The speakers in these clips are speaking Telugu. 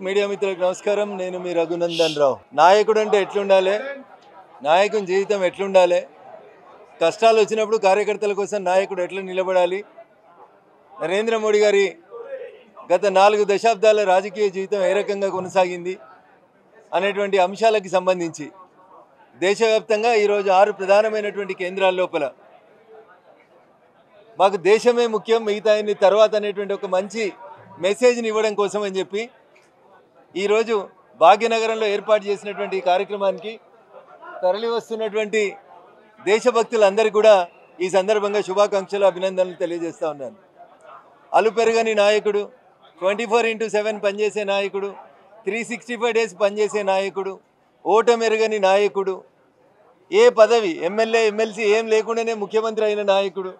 మీడియా మిత్రులకు నమస్కారం. నేను మీ రఘునందన్ రావు. నాయకుడు అంటే ఎట్లుండాలి, నాయకుని జీవితం ఎట్లుండాలి, కష్టాలు వచ్చినప్పుడు కార్యకర్తల కోసం నాయకుడు ఎట్లా నిలబడాలి, నరేంద్ర మోడీ గారి గత 4 దశాబ్దాల రాజకీయ జీవితం ఏ రకంగా కొనసాగింది అనేటువంటి అంశాలకు సంబంధించి దేశవ్యాప్తంగా ఈరోజు 6 ప్రధానమైనటువంటి కేంద్రాల లోపల మాకు దేశమే ముఖ్యం, మిగతా అన్ని తర్వాత అనేటువంటి ఒక మంచి మెసేజ్ని ఇవ్వడం కోసం అని చెప్పి ఈరోజు భాగ్యనగరంలో ఏర్పాటు చేసినటువంటి ఈ కార్యక్రమానికి తరలి వస్తున్నటువంటి దేశభక్తులందరికీ కూడా ఈ సందర్భంగా శుభాకాంక్షలు, అభినందనలు తెలియజేస్తూ ఉన్నాను. అలుపెరగని నాయకుడు, 24/7 పనిచేసే నాయకుడు, 365 డేస్ పనిచేసే నాయకుడు, ఓటమెరగని నాయకుడు, ఏ పదవి ఎమ్మెల్యే ఎమ్మెల్సీ ఏం లేకుండానే ముఖ్యమంత్రి అయిన నాయకుడు,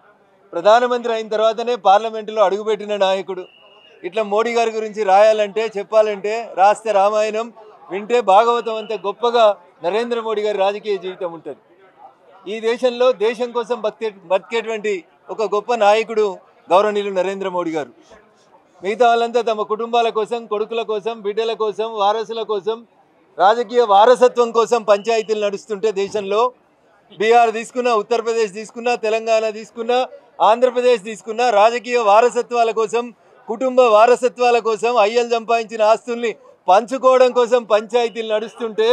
ప్రధానమంత్రి అయిన తర్వాతనే పార్లమెంటులో అడుగుపెట్టిన నాయకుడు. ఇట్లా మోడీ గారి గురించి రాయాలంటే, చెప్పాలంటే, రాస్తే రామాయణం, వింటే భాగవతం అంత గొప్పగా నరేంద్ర మోడీ గారి రాజకీయ జీవితం ఉంటుంది. ఈ దేశంలో దేశం కోసం బతికేటువంటి ఒక గొప్ప నాయకుడు గౌరవనీయులు నరేంద్ర మోడీ గారు. మిగతా వాళ్ళంతా తమ కుటుంబాల కోసం, కొడుకుల కోసం, బిడ్డల కోసం, వారసుల కోసం, రాజకీయ వారసత్వం కోసం పంచాయతీలు నడుస్తుంటే దేశంలో బీహార్ తీసుకున్నా, ఉత్తరప్రదేశ్ తీసుకున్నా, తెలంగాణ తీసుకున్నా, ఆంధ్రప్రదేశ్ తీసుకున్నా, రాజకీయ వారసత్వాల కోసం, కుటుంబ వారసత్వాల కోసం, అయ్యలు సంపాదించిన ఆస్తుల్ని పంచుకోవడం కోసం పంచాయతీలు నడుస్తుంటే,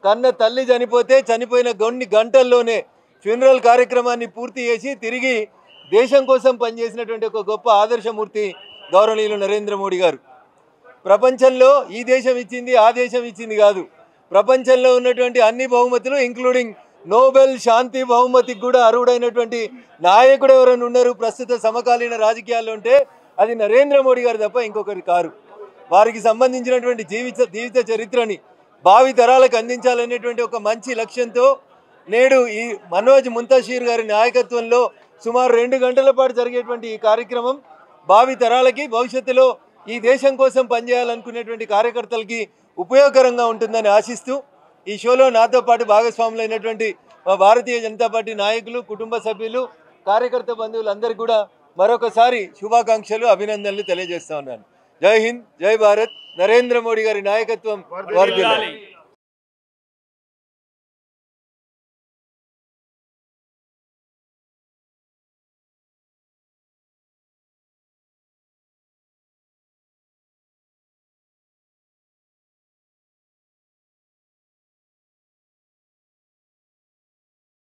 కన్న తల్లి చనిపోతే చనిపోయిన కొన్ని గంటల్లోనే ఫ్యూనరల్ కార్యక్రమాన్ని పూర్తి చేసి తిరిగి దేశం కోసం పనిచేసినటువంటి ఒక గొప్ప ఆదర్శమూర్తి గౌరవనీయులు నరేంద్ర మోడీ గారు. ప్రపంచంలో ఈ దేశం ఇచ్చింది, ఆ దేశం ఇచ్చింది కాదు, ప్రపంచంలో ఉన్నటువంటి అన్ని బహుమతులు ఇంక్లూడింగ్ నోబెల్ శాంతి బహుమతికి కూడా అర్హుడైనటువంటి నాయకుడు ఎవరైనా ఉన్నారు ప్రస్తుత సమకాలీన రాజకీయాల్లో అంటే అది నరేంద్ర మోడీ గారు తప్ప ఇంకొకరి కారు. వారికి సంబంధించినటువంటి జీవిత చరిత్రని భావి తరాలకు అందించాలనేటువంటి ఒక మంచి లక్ష్యంతో నేడు ఈ మనోజ్ ముంతషీర్ గారి నాయకత్వంలో సుమారు 2 గంటల పాటు జరిగేటువంటి ఈ కార్యక్రమం భావి తరాలకి, భవిష్యత్తులో ఈ దేశం కోసం పనిచేయాలనుకునేటువంటి కార్యకర్తలకి ఉపయోగకరంగా ఉంటుందని ఆశిస్తూ ఈ షోలో నాతో పాటు భాగస్వాములైనటువంటి మా భారతీయ జనతా పార్టీ నాయకులు, కుటుంబ సభ్యులు, కార్యకర్త బంధువులందరికీ కూడా మరొకసారి శుభాకాంక్షలు, అభినందనలు తెలియజేస్తా ఉన్నాను. జై హింద్, జై భారత్, నరేంద్ర మోడీ గారి నాయకత్వం వర్ధిల్లాలి.